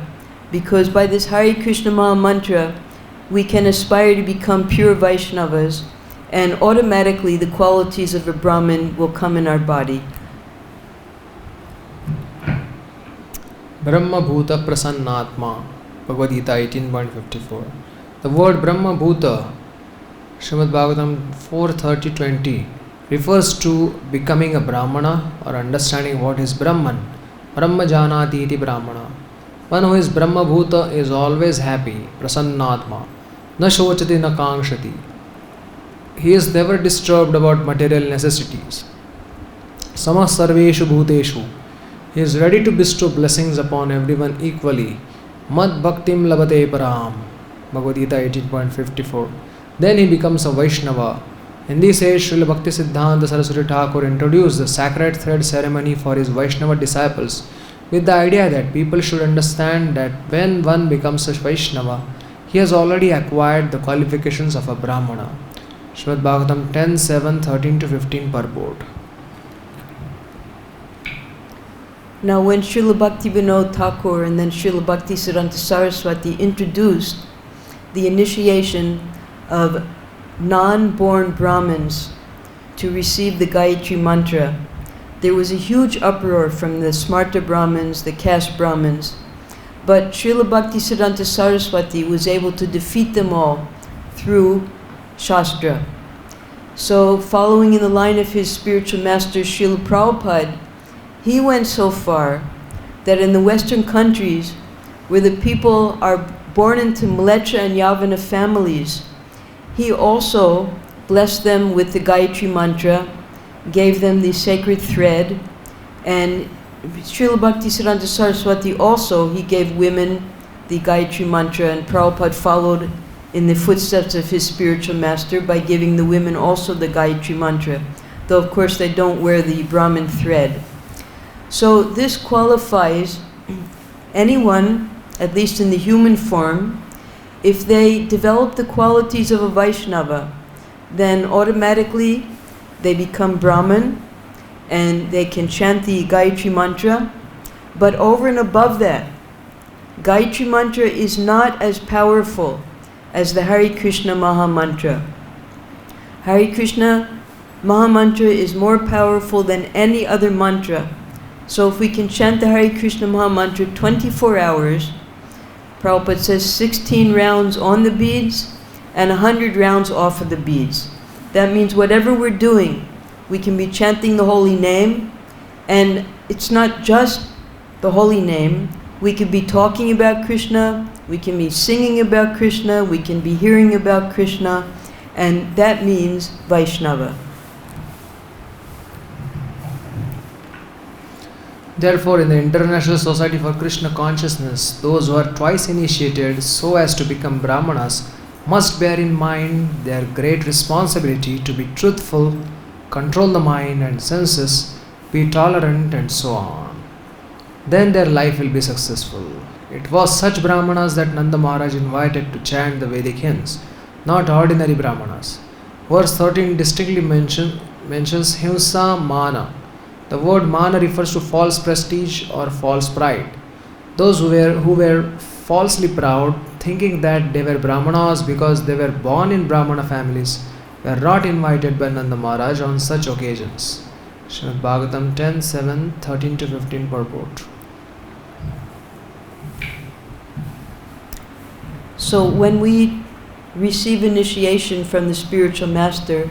because by this Hare Krishna Maha Mantra we can aspire to become pure Vaishnavas, and automatically the qualities of a Brahmin will come in our body. Brahma Bhuta Prasannatma, Bhagavad-Gita 18.54. The word Brahma Bhuta, Srimad Bhagavatam 4:30-20, refers to becoming a Brahmana or understanding what is Brahman. Brahma Janati iti Brahmana. One who is Brahma Bhuta is always happy, Prasannatma, na shochati na kangshati. He is never disturbed about material necessities. Samah sarveshu bhuteshu. He is ready to bestow blessings upon everyone equally. Mad bhaktim labate param. Bhagavad-Gita 18.54. Then he becomes a Vaishnava In this age, Srila Bhakti Siddhanta Saraswati Thakur introduced the sacred thread ceremony for his Vaishnava disciples with the idea that people should understand that when one becomes a Vaishnava, he has already acquired the qualifications of a Brahmana. Srimad Bhagavatam 10.7, 13-15 purport. Now when Srila Bhakti Vinod Thakur and then Srila Bhakti Siddhanta Saraswati introduced the initiation of non-born Brahmins to receive the Gayatri Mantra, there was a huge uproar from the Smarta Brahmins, the caste Brahmins, but Srila Bhakti Siddhanta Saraswati was able to defeat them all through Shastra. So following in the line of his spiritual master Srila Prabhupada, he went so far that in the Western countries where the people are born into Mlecha and Yavana families, he also blessed them with the Gayatri Mantra, gave them the sacred thread, and Srila Bhakti Siddhanta Saraswati also, he gave women the Gayatri Mantra, and Prabhupada followed in the footsteps of his spiritual master by giving the women also the Gayatri Mantra, though of course they don't wear the Brahmin thread. So this qualifies anyone, at least in the human form, if they develop the qualities of a Vaishnava, then automatically they become Brahman and they can chant the Gayatri Mantra. But over and above that, Gayatri Mantra is not as powerful as the Hare Krishna Maha Mantra. Hare Krishna Maha Mantra is more powerful than any other mantra. So if we can chant the Hare Krishna Maha Mantra 24 hours, Prabhupada says 16 rounds on the beads and 100 rounds off of the beads. That means whatever we're doing, we can be chanting the holy name, and it's not just the holy name. We could be talking about Krishna, we can be singing about Krishna, we can be hearing about Krishna, and that means Vaishnava. Therefore, in the International Society for Krishna Consciousness, those who are twice initiated so as to become Brahmanas must bear in mind their great responsibility to be truthful, control the mind and senses, be tolerant, and so on. Then their life will be successful. It was such Brahmanas that Nanda Maharaj invited to chant the Vedic hymns, not ordinary Brahmanas. Verse 13 distinctly mentions Himsa Mana. The word Mana refers to false prestige or false pride. Those who were falsely proud, thinking that they were Brahmanas because they were born in Brahmana families, were not invited by Nanda Maharaj on such occasions. Srimad Bhagavatam 10.7, 13-15 purport. So when we receive initiation from the spiritual master,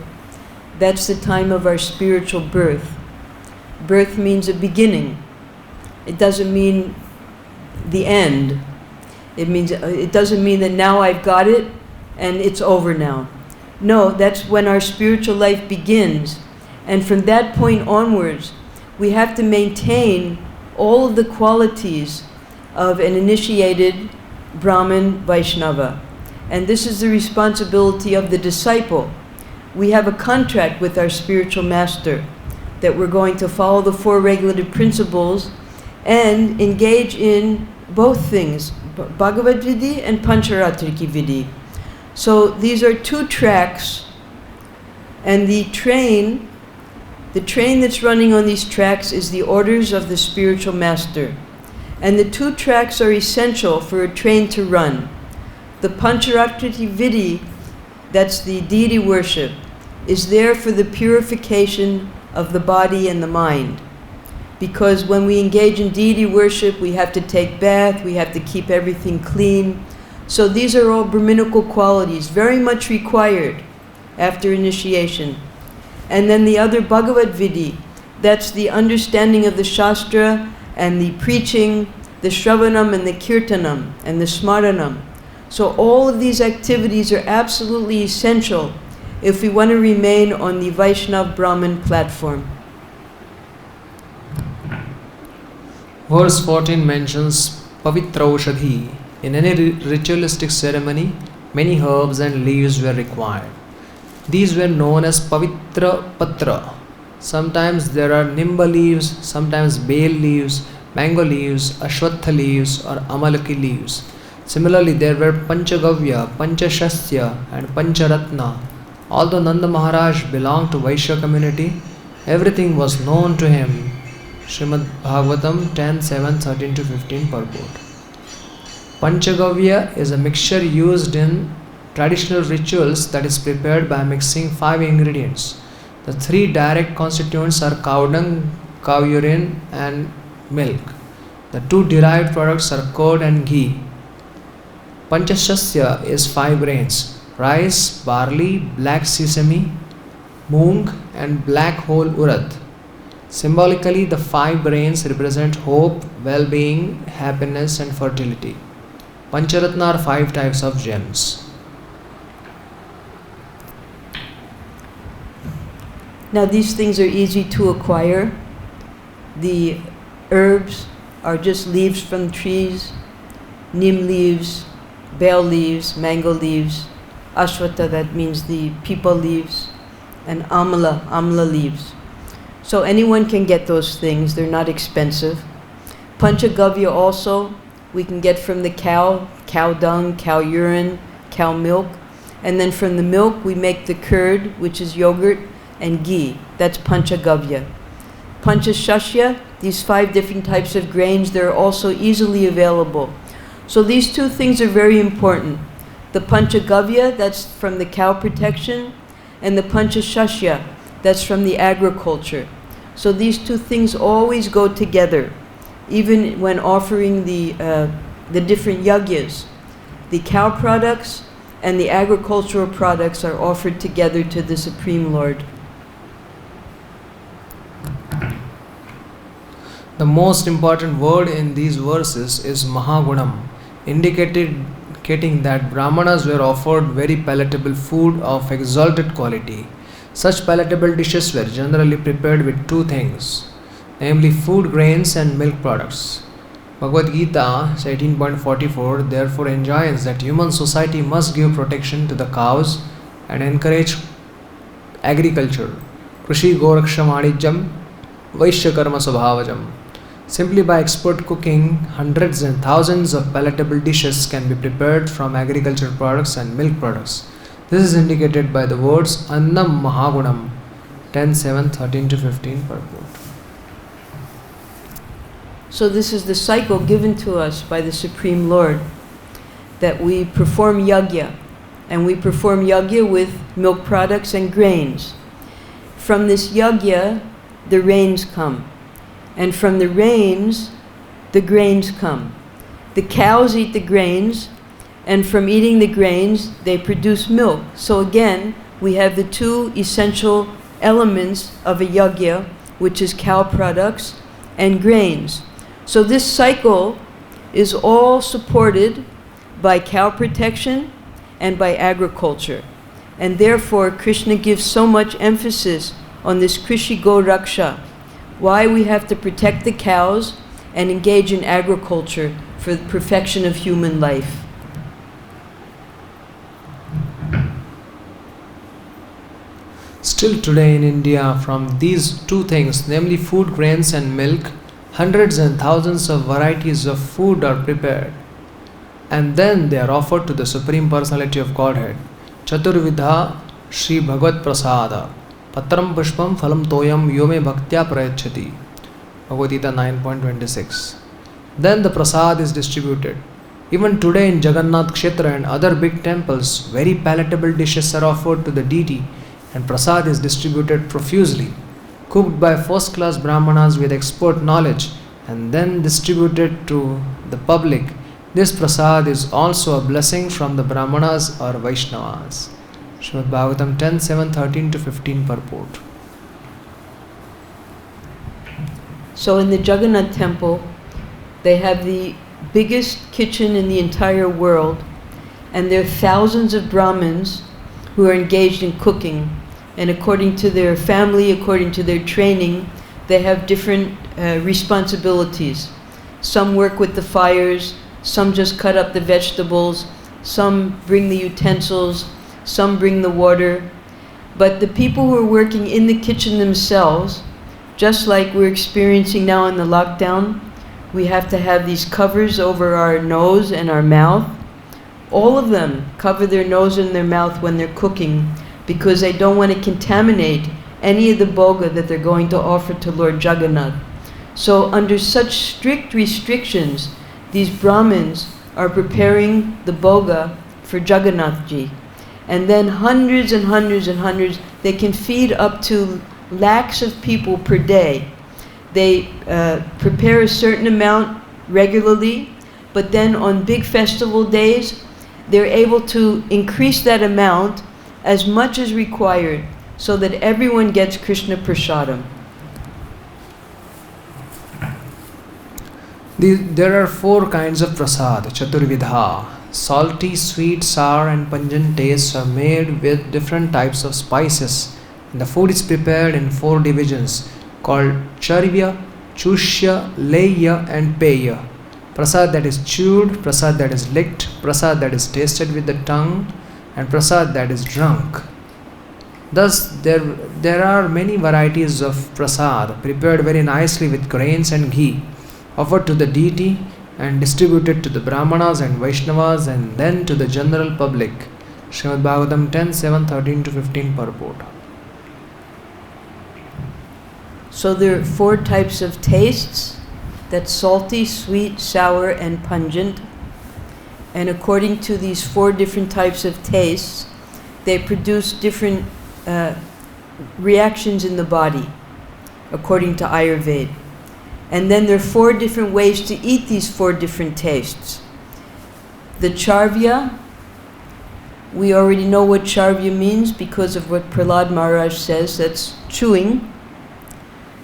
that's the time of our spiritual birth. Birth means a beginning. It doesn't mean the end. It doesn't mean that now I've got it and it's over now. No, that's when our spiritual life begins. And from that point onwards, we have to maintain all of the qualities of an initiated Brahmin Vaishnava. And this is the responsibility of the disciple. We have a contract with our spiritual master that we're going to follow the four regulative principles and engage in both things, Bhagavad-Vidhi and Pancharatriki Vidhi. So these are two tracks, and the train that's running on these tracks is the orders of the spiritual master. And the two tracks are essential for a train to run. The Pancharatriki Vidhi, that's the deity worship, is there for the purification of the body and the mind. Because when we engage in deity worship, we have to take bath, we have to keep everything clean. So these are all Brahminical qualities, very much required after initiation. And then the other Bhagavad-Vidhi, that's the understanding of the Shastra and the preaching, the Shravanam and the Kirtanam and the Smaranam. So all of these activities are absolutely essential if we want to remain on the Vaishnav Brahmin platform. Verse 14 mentions Pavitra Oshadhi. In any ritualistic ceremony, many herbs and leaves were required. These were known as Pavitra Patra. Sometimes there are Nimba leaves, sometimes Bale leaves, mango leaves, Ashwatha leaves or Amalaki leaves. Similarly, there were Panchagavya, Panchashasya and Pancharatna. Although Nanda Maharaj belonged to Vaishya community, everything was known to him. Srimad Bhagavatam 10:7-13-15 purport. Panchagavya is a mixture used in traditional rituals that is prepared by mixing 5 ingredients. The 3 direct constituents are cow dung, cow urine and milk. The 2 derived products are curd and ghee. Panchashasya is 5 grains: rice, barley, black sesame, moong and black whole urad. Symbolically, the 5 grains represent hope, well-being, happiness and fertility. Pancharatna are 5 types of gems. Now these things are easy to acquire. The herbs are just leaves from trees, neem leaves, bale leaves, mango leaves, ashwatha, that means the peepal leaves, and amla leaves. So anyone can get those things, they're not expensive. Panchagavya also, we can get from the cow dung, cow urine, cow milk, and then from the milk we make the curd, which is yogurt, and ghee. That's Panchagavya. Panchashasya, these 5 different types of grains, they're also easily available. So these 2 things are very important. The Panchagavya, that's from the cow protection, and the Panchashasya, that's from the agriculture. So these 2 things always go together, even when offering the different yagyas. The cow products and the agricultural products are offered together to the Supreme Lord. The most important word in these verses is Mahagunam, indicating that Brahmanas were offered very palatable food of exalted quality. Such palatable dishes were generally prepared with 2 things, namely food grains and milk products. Bhagavad-Gita 18.44 therefore enjoins that human society must give protection to the cows and encourage agriculture. Krishi Goraksha Madijam Vaishya Karma Swabhavajam. Simply by expert cooking, hundreds and thousands of palatable dishes can be prepared from agricultural products and milk products. This is indicated by the words Annam Mahagunam 10:7-13-15 purport. So this is the cycle given to us by the Supreme Lord, that we perform yagya, and we perform yagya with milk products and grains. From this yagya, the rains come. And from the rains, the grains come. The cows eat the grains, and from eating the grains, they produce milk. So again, we have the 2 essential elements of a yagya, which is cow products and grains. So this cycle is all supported by cow protection and by agriculture. And therefore, Krishna gives so much emphasis on this Krishi Go Raksha, why we have to protect the cows and engage in agriculture for the perfection of human life. Still today in India, from these 2 things, namely food grains and milk, hundreds and thousands of varieties of food are prepared. And then they are offered to the Supreme Personality of Godhead. Chaturvidha Shri Bhagavad Prasada Patram Pushpam Phalam Toyam Yome Bhaktya Prayachati. Bhagavad-Gita 9.26. Then the prasad is distributed. Even today in Jagannath Kshetra and other big temples, very palatable dishes are offered to the deity and prasad is distributed profusely, cooked by first-class brahmanas with expert knowledge and then distributed to the public. This prasad is also a blessing from the brahmanas or Vaishnavas. Srimad Bhagavatam 10:7-13-15 purport. So in the Jagannath temple, they have the biggest kitchen in the entire world, and there are thousands of Brahmins who are engaged in cooking, and according to their family, according to their training, they have different responsibilities. Some work with the fires, some just cut up the vegetables, some bring the utensils, some bring the water, But the people who are working in the kitchen themselves, just like we're experiencing now in the lockdown, we have to have these covers over our nose and our mouth. All of them cover their nose and their mouth when they're cooking because they don't want to contaminate any of the bhoga that they're going to offer to Lord Jagannath. So under such strict restrictions, these Brahmins are preparing the bhoga for Jagannath Ji. And then hundreds and hundreds and hundreds, they can feed up to lakhs of people per day. They prepare a certain amount regularly, but then on big festival days, they're able to increase that amount as much as required so that everyone gets Krishna Prasadam. There are 4 kinds of prasad, chaturvidha. Salty, sweet, sour and pungent tastes are made with different types of spices. And the food is prepared in 4 divisions called charvya, chushya, leya and peya. Prasad that is chewed, prasad that is licked, prasad that is tasted with the tongue, and prasad that is drunk. Thus, there are many varieties of prasad prepared very nicely with grains and ghee, offered to the deity and distributed to the Brahmanas and Vaishnavas and then to the general public. Srimad Bhagavatam 10:7-13-15 purport. So there are 4 types of tastes. That's salty, sweet, sour, and pungent. And according to these 4 different types of tastes, they produce different reactions in the body, according to Ayurveda. And then there are 4 different ways to eat these 4 different tastes. The charvya, we already know what charvya means because of what Prahlad Maharaj says, that's chewing.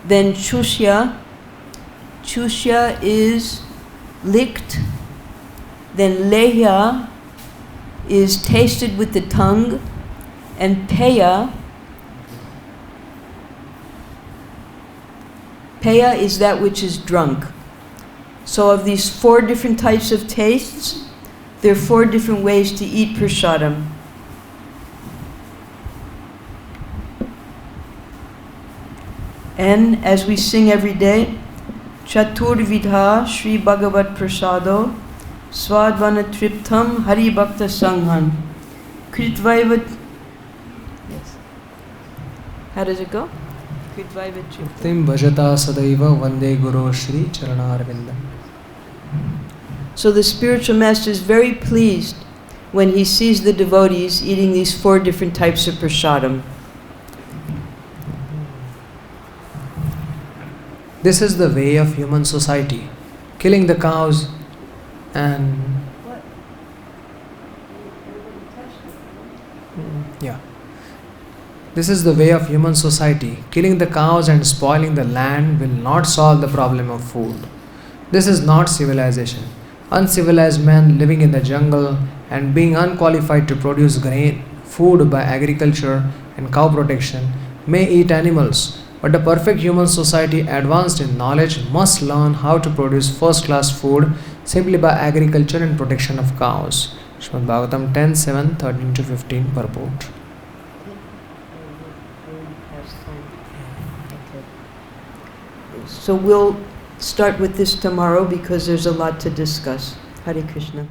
Then chushya is licked. Then leya is tasted with the tongue. And peya is that which is drunk. So of these 4 different types of tastes, there are 4 different ways to eat prasadam. And as we sing every day, Chaturvidha Shri Bhagavat Prasado Swadvana Triptam Hari Bhakta Sanghan Kritvaivat. Yes. How does it go? Kritvaivat Triptam. Tim Bhajata Sadaiva Vande Guru Shri Charanarvindam. So the spiritual master is very pleased when he sees the devotees eating these 4 different types of prasadam. This is the way of human society, killing the cows and This is the way of human society. Killing the cows and spoiling the land will not solve the problem of food. This is not civilization. Uncivilized men living in the jungle and being unqualified to produce grain, food by agriculture and cow protection may eat animals. But the perfect human society advanced in knowledge must learn how to produce first-class food simply by agriculture and protection of cows. Srimad Bhagavatam 10:7-13-15 purport. So we'll start with this tomorrow because there's a lot to discuss. Hare Krishna.